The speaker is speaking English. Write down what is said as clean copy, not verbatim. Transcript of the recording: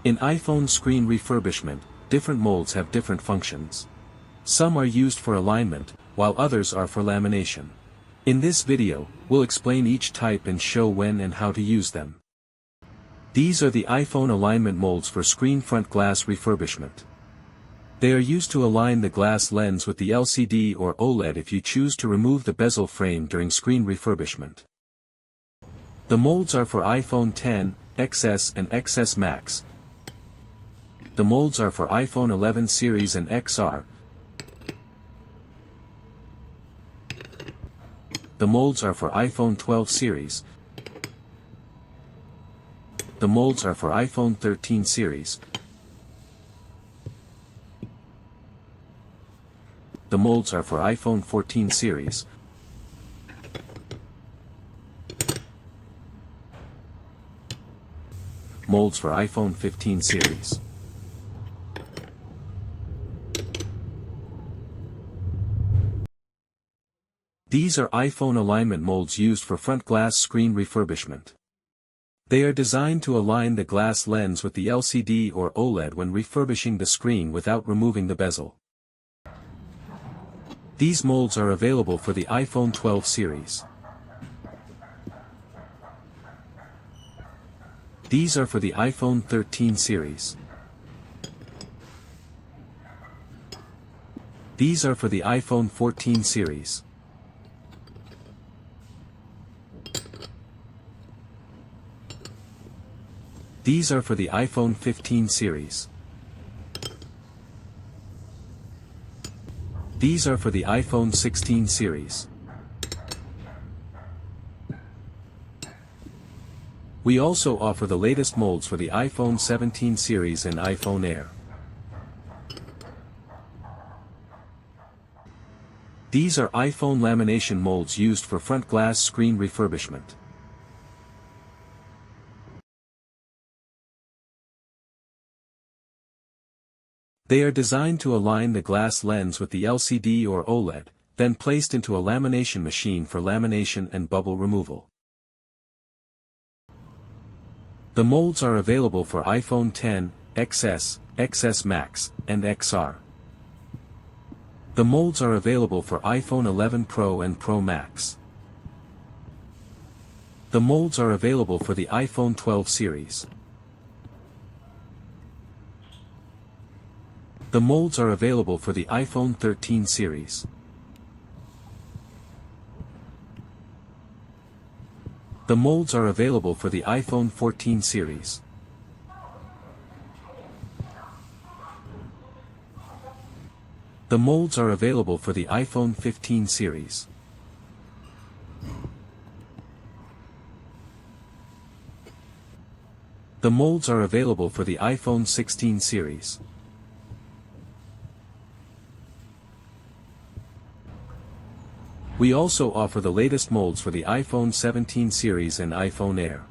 In iPhone screen refurbishment, different molds have different functions. Some are used for alignment, while others are for lamination. In this video, we'll explain each type and show when and how to use them. These are the iPhone alignment molds for screen front glass refurbishment. They are used to align the glass lens with the LCD or OLED if you choose to remove the bezel frame during screen refurbishment. The molds are for iPhone X, XS and XS Max. The molds are for iPhone 11 series and XR. The molds are for iPhone 12 series. The molds are for iPhone 13 series. The molds are for iPhone 14 series. Molds for iPhone 15 series. These are iPhone alignment molds used for front glass screen refurbishment. They are designed to align the glass lens with the LCD or OLED when refurbishing the screen without removing the bezel. These molds are available for the iPhone 12 series. These are for the iPhone 13 series. These are for the iPhone 14 series. These are for the iPhone 15 series. These are for the iPhone 16 series. We also offer the latest molds for the iPhone 17 series and iPhone Air. These are iPhone lamination molds used for front glass screen refurbishment. They are designed to align the glass lens with the LCD or OLED, then placed into a lamination machine for lamination and bubble removal. The molds are available for iPhone X, XS, XS Max, and XR. The molds are available for iPhone 11 Pro and Pro Max. The molds are available for the iPhone 12 series. The molds are available for the iPhone 13 series. The molds are available for the iPhone 14 series. The molds are available for the iPhone 15 series. The molds are available for the iPhone 16 series. We also offer the latest molds for the iPhone 17 series and iPhone Air.